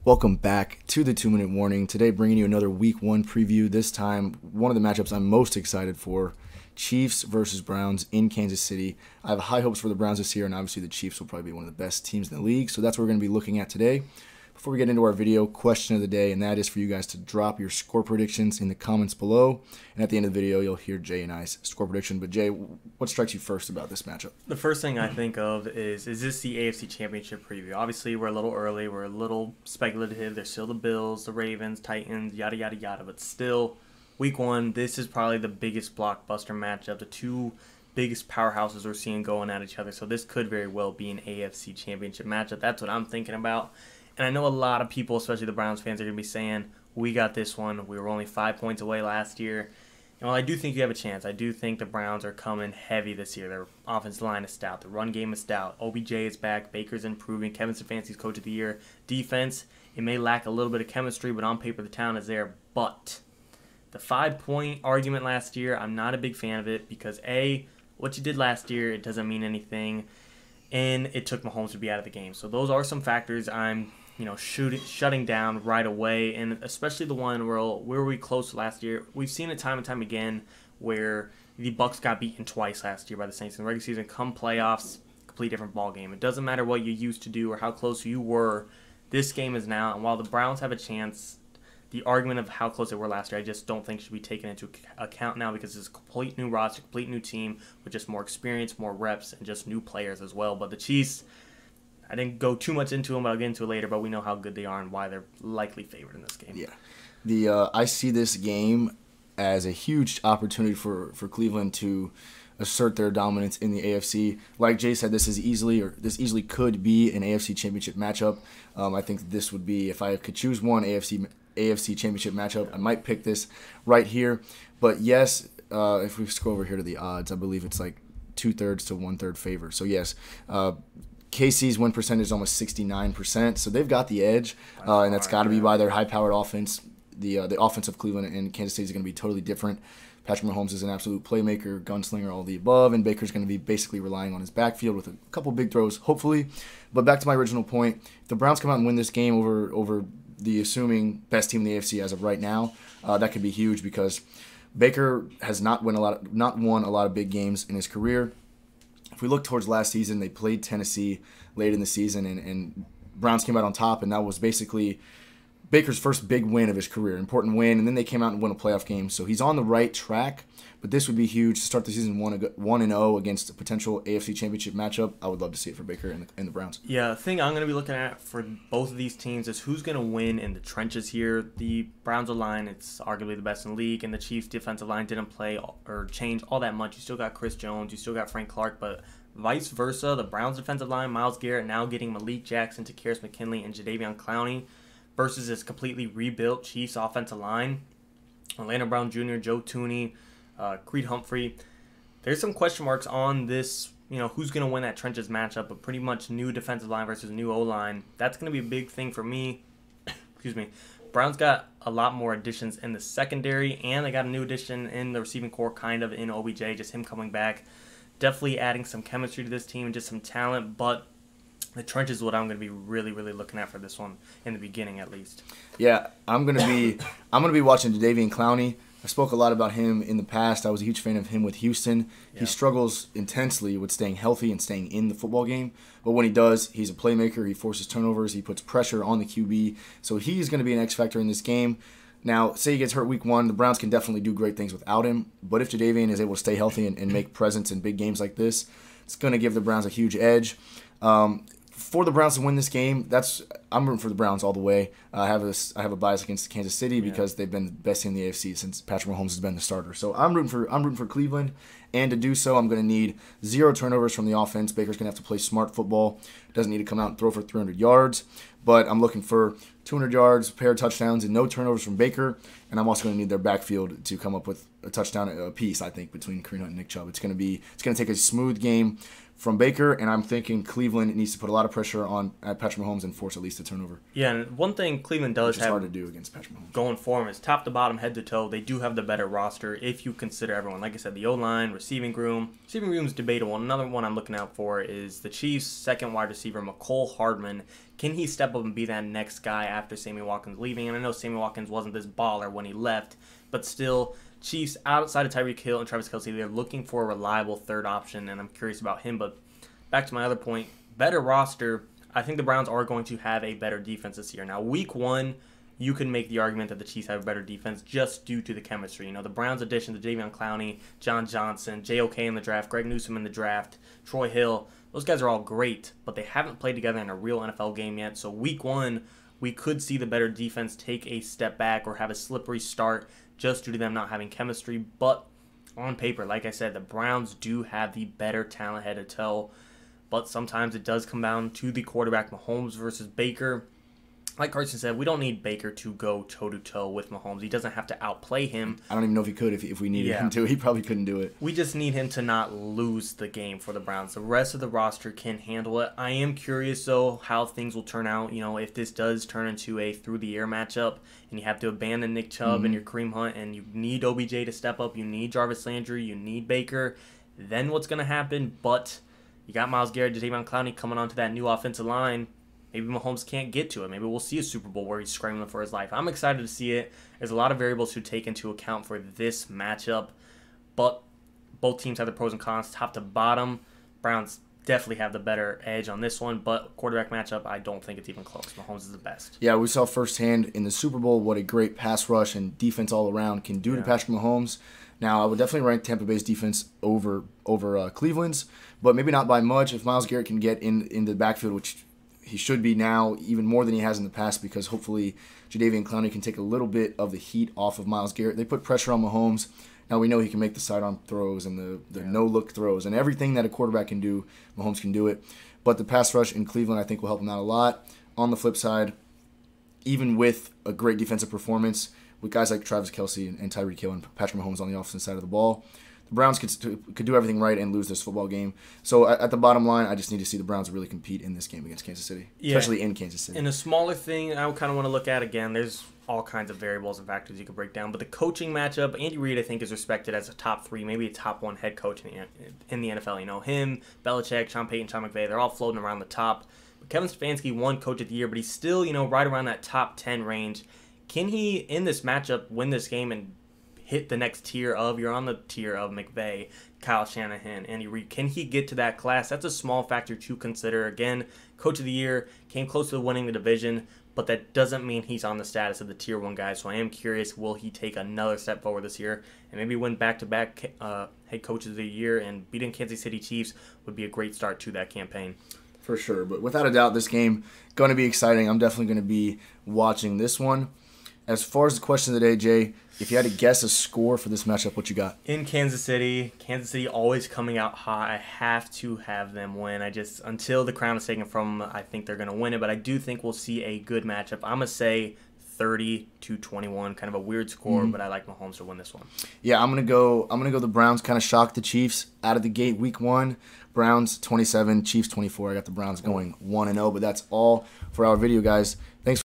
Welcome back to the 2-Minute Warning. Today bringing you another Week 1 preview. This time, one of the matchups I'm most excited for, Chiefs versus Browns in Kansas City. I have high hopes for the Browns this year, and obviously the Chiefs will probably be one of the best teams in the league, so that's what we're going to be looking at today. Before we get into our video, question of the day, and that is for you guys to drop your score predictions in the comments below. And at the end of the video, you'll hear Jay and I's score prediction. But Jay, what strikes you first about this matchup? The first thing I think of is this the AFC Championship preview? Obviously, we're a little early. We're a little speculative. There's still the Bills, the Ravens, Titans, yada, yada, yada. But still, Week 1, this is probably the biggest blockbuster matchup. The two biggest powerhouses we're seeing going at each other. So this could very well be an AFC Championship matchup. That's what I'm thinking about. And I know a lot of people, especially the Browns fans, are going to be saying, we got this one. We were only 5 points away last year. And while I do think you have a chance, I do think the Browns are coming heavy this year. Their offensive line is stout. The run game is stout. OBJ is back. Baker's improving. Kevin Stefanski's Coach of the Year. Defense, it may lack a little bit of chemistry, but on paper the talent is there. But the 5-point argument last year, I'm not a big fan of it because, A, what you did last year, it doesn't mean anything. And it took Mahomes to be out of the game. So those are some factors I'm shutting down right away, and especially the one where we were close last year. We've seen it time and time again where the Bucs got beaten twice last year by the Saints in the regular season. Come playoffs, complete different ball game. It doesn't matter what you used to do or how close you were. This game is now, and while the Browns have a chance, the argument of how close they were last year, I just don't think should be taken into account now because it's a complete new roster, complete new team with just more experience, more reps, and just new players as well. But the Chiefs, I didn't go too much into them, but I'll get into it later, but we know how good they are and why they're likely favored in this game. Yeah. I see this game as a huge opportunity for Cleveland to assert their dominance in the AFC. Like Jay said, this easily could be an AFC Championship matchup. I think this would be, if I could choose one AFC Championship matchup, I might pick this right here. But yes, if we scroll over here to the odds, I believe it's like 2/3 to 1/3 favor. So yes, KC's win percentage is almost 69%, so they've got the edge, and that's got to be by their high-powered offense. The offense of Cleveland and Kansas City is going to be totally different. Patrick Mahomes is an absolute playmaker, gunslinger, all the above, and Baker's going to be basically relying on his backfield with a couple big throws, hopefully. But back to my original point, if the Browns come out and win this game over the assuming best team in the AFC as of right now, that could be huge because Baker has not won a lot of big games in his career. If we look towards last season, they played Tennessee late in the season, and Browns came out on top, and that was basically Baker's first big win of his career, important win, and then they came out and won a playoff game. So he's on the right track, but this would be huge to start the season 1-0 against a potential AFC Championship matchup. I would love to see it for Baker and the Browns. Yeah, the thing I'm going to be looking at for both of these teams is who's going to win in the trenches here. The Browns' line, it's arguably the best in the league, and the Chiefs' defensive line didn't play or change all that much. You still got Chris Jones, you still got Frank Clark, but vice versa, the Browns' defensive line, Myles Garrett now getting Malik Jackson, Takarius McKinley, and Jadeveon Clowney versus this completely rebuilt Chiefs offensive line. Orlando Brown Jr., Joe Tooney, Creed Humphrey. There's some question marks on this, who's going to win that trenches matchup, but pretty much new defensive line versus new O-line. That's going to be a big thing for me. Excuse me. Browns got a lot more additions in the secondary, and they got a new addition in the receiving core, kind of in OBJ, just him coming back. Definitely adding some chemistry to this team and just some talent, but the trenches is what I'm going to be really, really looking at for this one in the beginning, at least. Yeah, I'm going to be watching Jadeveon Clowney. I spoke a lot about him in the past. I was a huge fan of him with Houston. Yeah. He struggles intensely with staying healthy and staying in the football game, but when he does, he's a playmaker. He forces turnovers. He puts pressure on the QB, so he's going to be an X factor in this game. Now, say he gets hurt week 1, the Browns can definitely do great things without him. But if Jadeveon is able to stay healthy and make presence in big games like this, it's going to give the Browns a huge edge. For the Browns to win this game, I'm rooting for the Browns all the way. I have a bias against Kansas City because they've been the best team in the AFC since Patrick Mahomes has been the starter. So I'm rooting for Cleveland, and to do so, I'm going to need 0 turnovers from the offense. Baker's going to have to play smart football. Doesn't need to come out and throw for 300 yards, but I'm looking for 200 yards, a pair of touchdowns, and no turnovers from Baker. And I'm also going to need their backfield to come up with a touchdown apiece, I think, between Kareem Hunt and Nick Chubb. It's going to take a smooth game from Baker, and I'm thinking Cleveland needs to put a lot of pressure on Patrick Mahomes and force at least a turnover. Yeah, and one thing Cleveland does have hard to do against Patrick Mahomes going for them is top to bottom, head to toe. They do have the better roster if you consider everyone. Like I said, the O-line, receiving room. Receiving room is debatable. Another one I'm looking out for is the Chiefs' second wide receiver, McCole Hardman, Can he step up and be that next guy after Sammy Watkins leaving? And I know Sammy Watkins wasn't this baller when he left, but still, Chiefs, outside of Tyreek Hill and Travis Kelce, they're looking for a reliable third option, and I'm curious about him. But back to my other point, better roster. I think the Browns are going to have a better defense this year. Now, week one, you can make the argument that the Chiefs have a better defense just due to the chemistry. You know, the Browns' addition to Jadeveon Clowney, John Johnson, JOK in the draft, Greg Newsome in the draft, Troy Hill, those guys are all great, but they haven't played together in a real NFL game yet. So week one, we could see the better defense take a step back or have a slippery start just due to them not having chemistry. But on paper, like I said, the Browns do have the better talent head to toe. But sometimes it does come down to the quarterback, Mahomes versus Baker. Like Carson said, we don't need Baker to go toe-to-toe with Mahomes. He doesn't have to outplay him. I don't even know if he could if we needed him to. He probably couldn't do it. We just need him to not lose the game for the Browns. The rest of the roster can handle it. I am curious, though, how things will turn out. You know, if this does turn into a through-the-air matchup and you have to abandon Nick Chubb and your Kareem Hunt and you need OBJ to step up, you need Jarvis Landry, you need Baker, then what's going to happen? But you got Myles Garrett, Jadeveon Clowney coming onto that new offensive line. Maybe Mahomes can't get to it. Maybe we'll see a Super Bowl where he's scrambling for his life. I'm excited to see it. There's a lot of variables to take into account for this matchup, but both teams have the pros and cons, top to bottom. Browns definitely have the better edge on this one, but quarterback matchup, I don't think it's even close. Mahomes is the best. Yeah, we saw firsthand in the Super Bowl what a great pass rush and defense all around can do to Patrick Mahomes. Now, I would definitely rank Tampa Bay's defense over Cleveland's, but maybe not by much. If Myles Garrett can get in the backfield, which he should be now, even more than he has in the past, because hopefully Jadeveon Clowney can take a little bit of the heat off of Myles Garrett. They put pressure on Mahomes. Now we know he can make the sidearm throws and the no-look throws, and everything that a quarterback can do, Mahomes can do it. But the pass rush in Cleveland, I think, will help him out a lot. On the flip side, even with a great defensive performance, with guys like Travis Kelce and Tyreek Hill and Patrick Mahomes on the offensive side of the ball, the Browns could do everything right and lose this football game. So at the bottom line, I just need to see the Browns really compete in this game against Kansas City, especially in Kansas City. And a smaller thing I kind of want to look at, again, there's all kinds of variables and factors you could break down, but the coaching matchup, Andy Reid, I think, is respected as a top 3, maybe a top 1 head coach in the NFL. You know, him, Belichick, Sean Payton, Sean McVay, they're all floating around the top. But Kevin Stefanski won Coach of the Year, but he's still, you know, right around that top 10 range. Can he, in this matchup, win this game and hit the next tier of, you're on the tier of McVay, Kyle Shanahan, Andy Reid. Can he get to that class? That's a small factor to consider. Again, Coach of the Year, came close to winning the division, but that doesn't mean he's on the status of the tier 1 guy. So I am curious, will he take another step forward this year and maybe win back-to-back head coach of the year, and beating Kansas City Chiefs would be a great start to that campaign. For sure. But without a doubt, this game going to be exciting. I'm definitely going to be watching this one. As far as the question of the day, Jay, if you had to guess a score for this matchup, what you got? In Kansas City always coming out hot. I have to have them win. Until the crown is taken from them, I think they're going to win it, but I do think we'll see a good matchup. I'm going to say 30-21, kind of a weird score, but I like Mahomes to win this one. Yeah, I'm going to go the Browns, kind of shock the Chiefs out of the gate week 1. Browns 27, Chiefs 24. I got the Browns going 1-0, but that's all for our video, guys.